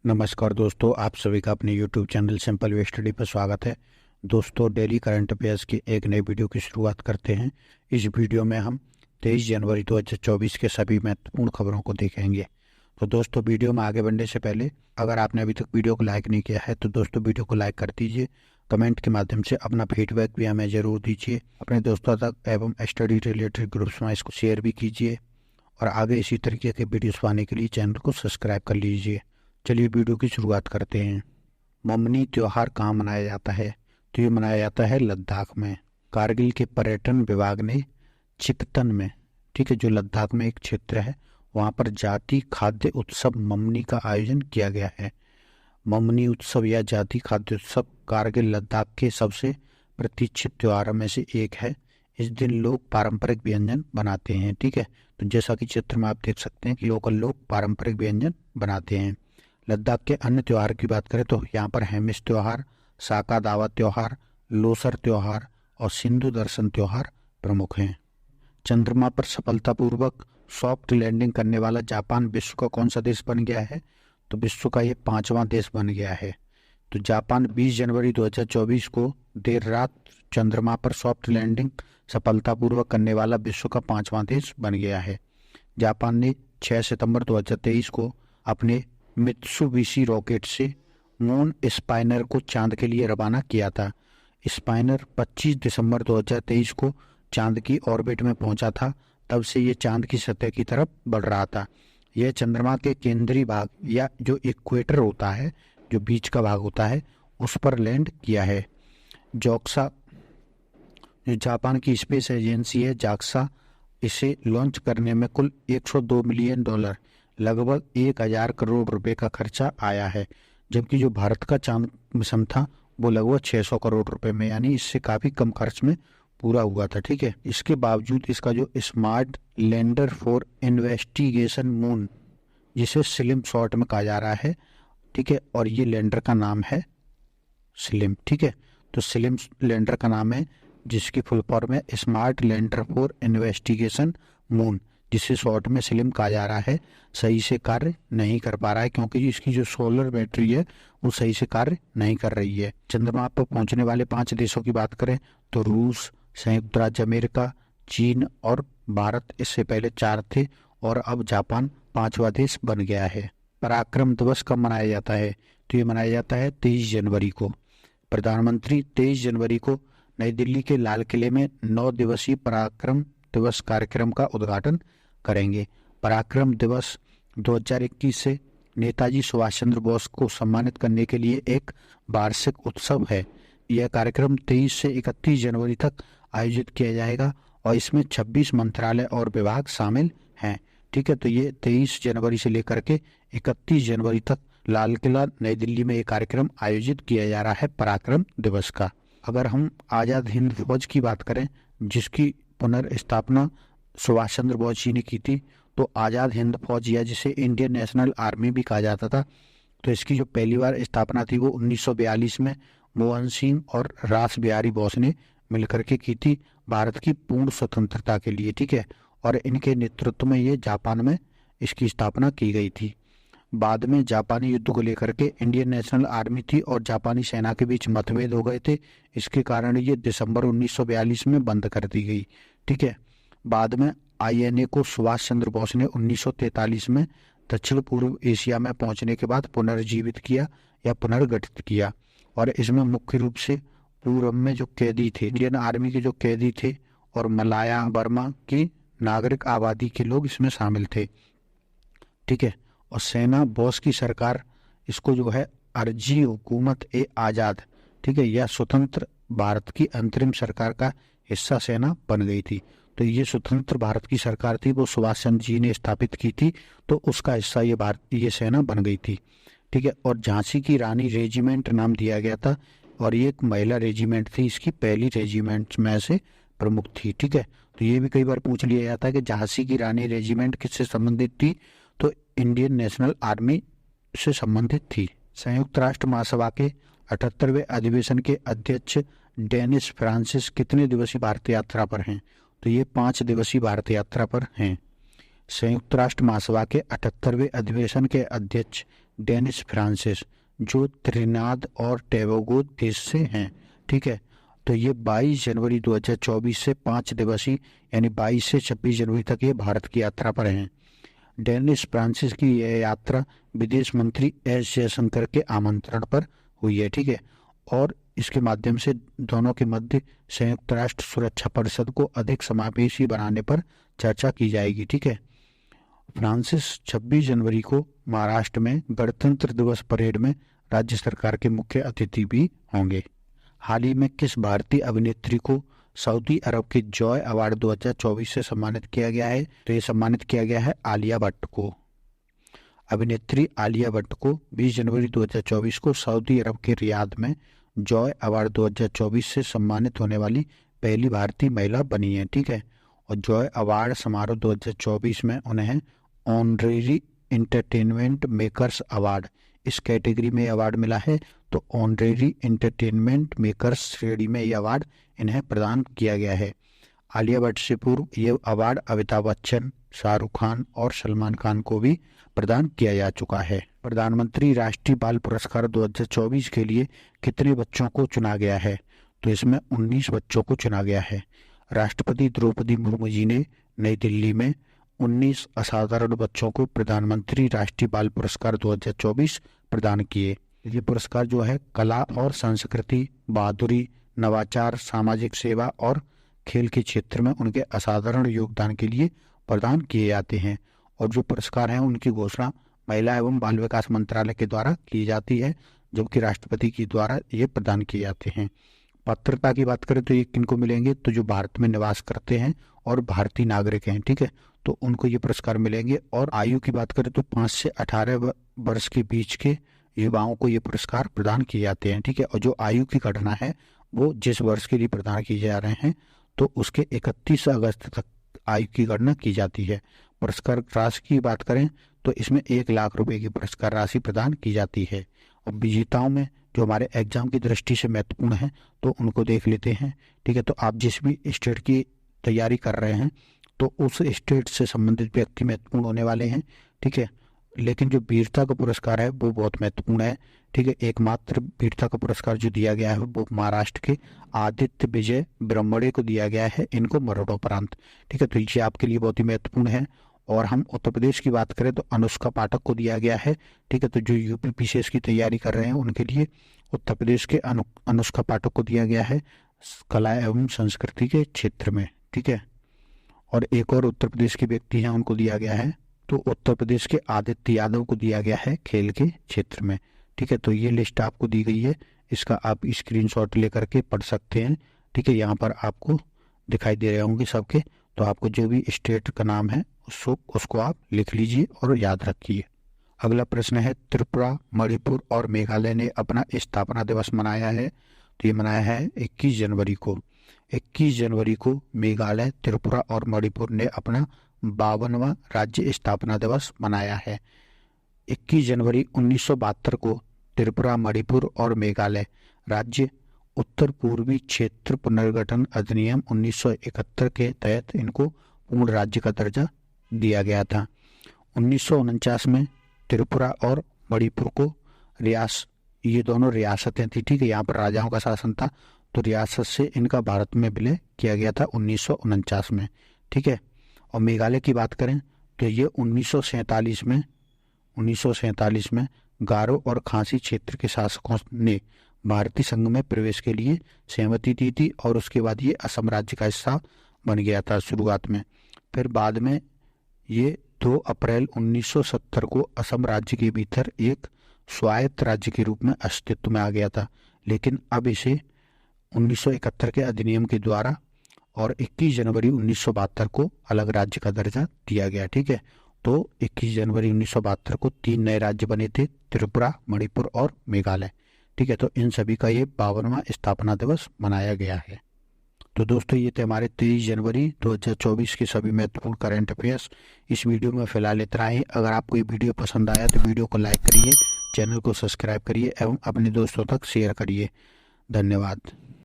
नमस्कार दोस्तों, आप सभी का अपने YouTube channel simple way study पर स्वागत है। दोस्तों, डेली करंट अफेयर्स की एक नई वीडियो की शुरुआत करते हैं। इस वीडियो में हम 23 जनवरी 2024 के सभी महत्वपूर्ण खबरों को देखेंगे। तो दोस्तों, वीडियो में आगे बढ़ने से पहले अगर आपने अभी तक वीडियो को लाइक नहीं किया है तो दोस्तों वीडियो को लाइक कर दीजिए। कमेंट के माध्यम से अपना फीडबैक भी हमें ज़रूर दीजिए। अपने दोस्तों तक एवं स्टडी रिलेटेड ग्रुप्स में इसको शेयर भी कीजिए और आगे इसी तरीके के वीडियोस पाने के लिए चैनल को सब्सक्राइब कर लीजिए। चलिए वीडियो की शुरुआत करते हैं। ममनी त्योहार कहाँ मनाया जाता है? तो ये मनाया जाता है लद्दाख में। कारगिल के पर्यटन विभाग ने चिकतन में, ठीक है, जो लद्दाख में एक क्षेत्र है, वहाँ पर जाति खाद्य उत्सव ममनी का आयोजन किया गया है। ममनी उत्सव या जाति खाद्य उत्सव कारगिल लद्दाख के सबसे प्रतीक्षित त्योहारों में से एक है। इस दिन लोग पारंपरिक व्यंजन बनाते हैं। ठीक है, तो जैसा कि चित्र में आप देख सकते हैं कि लोकल लोग पारंपरिक व्यंजन बनाते हैं। लद्दाख के अन्य त्योहार की बात करें तो यहाँ पर हेमिस त्योहार, साका दावा त्योहार, लोसर त्योहार और सिंधु दर्शन त्योहार प्रमुख हैं। चंद्रमा पर सफलतापूर्वक सॉफ्ट लैंडिंग करने वाला जापान विश्व का कौन सा देश बन गया है? तो विश्व का ये 5वां देश बन गया है। तो जापान 20 जनवरी 2024 को देर रात चंद्रमा पर सॉफ्ट लैंडिंग सफलतापूर्वक करने वाला विश्व का 5वां देश बन गया है। जापान ने 6 सितंबर 2023 को अपने मित्सुबिशी रॉकेट से मून स्पाइनर को चांद के लिए रवाना किया था। स्पाइनर 25 दिसंबर 2023 को चांद की ऑर्बिट में पहुंचा था। तब से ये चांद की सतह की तरफ बढ़ रहा था। यह चंद्रमा के केंद्रीय भाग या जो इक्वेटर होता है, जो बीच का भाग होता है, उस पर लैंड किया है। जॉक्सा, जो जापान की स्पेस एजेंसी है, जाक्सा, इसे लॉन्च करने में कुल $102 मिलियन, लगभग 1000 करोड़ रुपए का खर्चा आया है। जबकि जो भारत का चांद मिशन था वो लगभग 600 करोड़ रुपए में, यानी इससे काफ़ी कम खर्च में पूरा हुआ था। ठीक है, इसके बावजूद इसका जो smart lander for investigation moon, जिसे स्लिम शॉर्ट में कहा जा रहा है, ठीक है, और ये लैंडर का नाम है स्लिम। ठीक है, तो स्लिम लैंडर का नाम है, जिसकी फुल फॉर्म है smart lander for investigation moon, जिसे शॉर्ट में स्लिम कहा जा रहा है, सही से कार्य नहीं कर पा रहा है क्योंकि इसकी जो सोलर बैटरी है वो सही से कार्य नहीं कर रही है। चंद्रमा पर पहुंचने वाले 5 देशों की बात करें तो रूस, संयुक्त राज्य अमेरिका, चीन और भारत इससे पहले 4 थे और अब जापान 5वां देश बन गया है। पराक्रम दिवस कब मनाया जाता है? तो ये मनाया जाता है 23 जनवरी को। प्रधानमंत्री 23 जनवरी को नई दिल्ली के लाल किले में 9 दिवसीय पराक्रम दिवस कार्यक्रम का उद्घाटन करेंगे। पराक्रम दिवस 2021 से नेताजी सुभाष चंद्र बोस को सम्मानित करने के लिए एक वार्षिक उत्सव है। यह कार्यक्रम 23 से 31 जनवरी तक आयोजित किया जाएगा और इसमें 26 मंत्रालय और विभाग शामिल हैं। ठीक है, तो ये 23 जनवरी से लेकर के 31 जनवरी तक लाल किला नई दिल्ली में ये कार्यक्रम आयोजित किया जा रहा है पराक्रम दिवस का। अगर हम आज़ाद हिंद फौज की बात करें, जिसकी पुनर्स्थापना सुभाष चंद्र बोस जी ने की थी, तो आज़ाद हिंद फौज या जिसे इंडियन नेशनल आर्मी भी कहा जाता था, तो इसकी जो पहली बार स्थापना थी वो 1942 में मोहन सिंह और रास बिहारी बोस ने मिलकर के की थी, भारत की पूर्ण स्वतंत्रता के लिए। ठीक है, और इनके नेतृत्व में ये जापान में इसकी स्थापना की गई थी। बाद में जापानी युद्ध को लेकर के इंडियन नेशनल आर्मी थी और जापानी सेना के बीच मतभेद हो गए थे। इसके कारण ये दिसंबर 1942 में बंद कर दी गई। ठीक है, बाद में आईएनए को सुभाष चंद्र बोस ने 1943 में दक्षिण पूर्व एशिया में पहुंचने के बाद पुनर्जीवित किया या पुनर्गठित किया, और इसमें मुख्य रूप से पूर्व में जो कैदी थे, इंडियन आर्मी के जो कैदी थे, और मलाया बर्मा की नागरिक आबादी के लोग इसमें शामिल थे। ठीक है, और सेना बोस की सरकार इसको जो है अर्जी हुकूमत ए आज़ाद, ठीक है, या स्वतंत्र भारत की अंतरिम सरकार का हिस्सा सेना बन गई थी। तो ये स्वतंत्र भारत की सरकार थी, वो सुभाष चंद्र जी ने स्थापित की थी, तो उसका हिस्सा ये सेना बन गई थी। ठीक है, और झांसी की रानी रेजिमेंट नाम दिया गया था, और ये एक महिला रेजिमेंट थी, इसकी पहली रेजिमेंट में से प्रमुख थी। ठीक है, तो ये भी कई बार पूछ लिया जाता है कि झांसी की रानी रेजिमेंट किससे संबंधित थी? तो इंडियन नेशनल आर्मी से संबंधित थी। संयुक्त राष्ट्र महासभा के 78वें अधिवेशन के अध्यक्ष डेनिस फ्रांसिस कितने दिवसीय भारत यात्रा पर हैं? तो ये 5 दिवसीय भारत यात्रा पर हैं। संयुक्त राष्ट्र महासभा के 78वें अधिवेशन के अध्यक्ष डेनिस फ्रांसिस, जो त्रिनाद और टोबैगो देश से हैं। ठीक है, तो ये 22 जनवरी 2024 से 5 दिवसीय यानी 22 से 26 जनवरी तक ये भारत की यात्रा पर हैं। डेनिस फ्रांसिस की यह यात्रा विदेश मंत्री एस जयशंकर के आमंत्रण पर हुई है। ठीक है, और इसके माध्यम से दोनों के मध्य संयुक्त राष्ट्र सुरक्षा परिषद को अधिक समावेशी बनाने पर चर्चा की जाएगी। ठीक है, फ्रांसिस 26 जनवरी को महाराष्ट्र में गणतंत्र दिवस परेड में राज्य सरकार के मुख्य अतिथि भी होंगे। हाल ही में किस भारतीय अभिनेत्री को सऊदी अरब के जॉय अवार्ड 2024 से सम्मानित किया गया है? तो ये सम्मानित किया गया है आलिया भट्ट को। अभिनेत्री आलिया भट्ट को 20 जनवरी 2024 को सऊदी अरब के रियाद में जॉय अवार्ड 2024 से सम्मानित होने वाली पहली भारतीय महिला बनी है। ठीक है, और जॉय अवार्ड समारोह 2024 में उन्हें ऑनरेरी एंटरटेनमेंट मेकर्स अवार्ड इस कैटेगरी में अवार्ड मिला है। तो ऑनरेरी एंटरटेनमेंट मेकर्स श्रेणी में यह अवार्ड इन्हें प्रदान किया गया है। आलिया भट्ट से पूर्व ये अवार्ड अमिताभ बच्चन, शाहरुख खान और सलमान खान को भी प्रदान किया जा चुका है। प्रधानमंत्री राष्ट्रीय बाल पुरस्कार 2024 के लिए कितने बच्चों को चुना गया है? तो इसमें 19 बच्चों को चुना गया है। राष्ट्रपति द्रौपदी मुर्मू जी ने नई दिल्ली में 19 असाधारण बच्चों को प्रधानमंत्री राष्ट्रीय बाल पुरस्कार 2024 प्रदान किए। ये पुरस्कार जो है कला और संस्कृति, बहादुरी, नवाचार, सामाजिक सेवा और खेल के क्षेत्र में उनके असाधारण योगदान के लिए प्रदान किए जाते हैं। और जो पुरस्कार हैं उनकी घोषणा महिला एवं बाल विकास मंत्रालय के द्वारा की जाती है, जबकि राष्ट्रपति के द्वारा ये प्रदान किए जाते हैं। पात्रता की बात करें तो ये किनको मिलेंगे? तो जो भारत में निवास करते हैं और भारतीय नागरिक हैं। ठीक है, तो उनको ये पुरस्कार मिलेंगे। और आयु की बात करें तो 5 से 18 वर्ष के बीच के युवाओं को ये पुरस्कार प्रदान किए जाते हैं। ठीक है, और जो आयु की गणना है वो जिस वर्ष के लिए प्रदान किए जा रहे हैं तो उसके 31 अगस्त तक आयु की गणना की जाती है। पुरस्कार राशि की बात करें तो इसमें 1 लाख रुपए की पुरस्कार राशि प्रदान की जाती है। और विजेताओं में जो हमारे एग्जाम की दृष्टि से महत्वपूर्ण है तो उनको देख लेते हैं। ठीक है, तो आप जिस भी स्टेट की तैयारी कर रहे हैं तो उस स्टेट से संबंधित व्यक्ति महत्वपूर्ण होने वाले हैं। ठीक है, लेकिन जो वीरता का पुरस्कार है वो बहुत महत्वपूर्ण है। ठीक है, एकमात्र वीरता का पुरस्कार जो दिया गया है वो महाराष्ट्र के आदित्य विजय ब्रह्मणे को दिया गया है, इनको मरणोपरांत। ठीक है, तो ये आपके लिए बहुत ही महत्वपूर्ण है। और हम उत्तर प्रदेश की बात करें तो अनुष्का पाठक को दिया गया है। ठीक है, तो जो यूपी पीसीएस की तैयारी कर रहे हैं उनके लिए उत्तर प्रदेश के अनुष्का पाठक को दिया गया है कला एवं संस्कृति के क्षेत्र में। ठीक है, और एक और उत्तर प्रदेश के व्यक्ति हैं उनको दिया गया है, तो उत्तर प्रदेश के आदित्य यादव को दिया गया है खेल के क्षेत्र में। ठीक है, तो ये लिस्ट आपको दी गई है, इसका आप स्क्रीनशॉट लेकर के पढ़ सकते हैं। ठीक है, यहाँ पर आपको दिखाई दे रहे होंगे सबके, तो आपको जो भी स्टेट का नाम है उसको आप लिख लीजिए और याद रखिए। अगला प्रश्न है, त्रिपुरा, मणिपुर और मेघालय ने अपना स्थापना दिवस मनाया है। तो ये मनाया है 21 जनवरी को। 21 जनवरी को मेघालय, त्रिपुरा और मणिपुर ने अपना 52वां राज्य स्थापना दिवस मनाया है। 21 जनवरी 1972 को त्रिपुरा, मणिपुर और मेघालय राज्य उत्तर पूर्वी क्षेत्र पुनर्गठन अधिनियम 1971 के तहत इनको पूर्ण राज्य का दर्जा दिया गया था। 1949 में त्रिपुरा और मणिपुर को ये दोनों रियासतें थी। ठीक है, यहाँ पर राजाओं का शासन था, तो रियासत से इनका भारत में विलय किया गया था 1949 में। ठीक है, और मेघालय की बात करें तो ये 1947 में गारो और खासी क्षेत्र के शासकों ने भारतीय संघ में प्रवेश के लिए सहमति दी थी, और उसके बाद ये असम राज्य का हिस्सा बन गया था शुरुआत में। फिर बाद में ये 2 अप्रैल 1970 को असम राज्य के भीतर एक स्वायत्त राज्य के रूप में अस्तित्व में आ गया था, लेकिन अब इसे 1971 के अधिनियम के द्वारा और 21 जनवरी 1972 को अलग राज्य का दर्जा दिया गया। ठीक है, तो 21 जनवरी 1972 को 3 नए राज्य बने थे, त्रिपुरा, मणिपुर और मेघालय। ठीक है, तो इन सभी का ये 52वां स्थापना दिवस मनाया गया है। तो दोस्तों ये थे हमारे 23 जनवरी 2024 के सभी महत्वपूर्ण करंट अफेयर्स। इस वीडियो में फिलहाल इतना ही। अगर आपको ये वीडियो पसंद आया तो वीडियो को लाइक करिए, चैनल को सब्सक्राइब करिए एवं अपने दोस्तों तक शेयर करिए। धन्यवाद।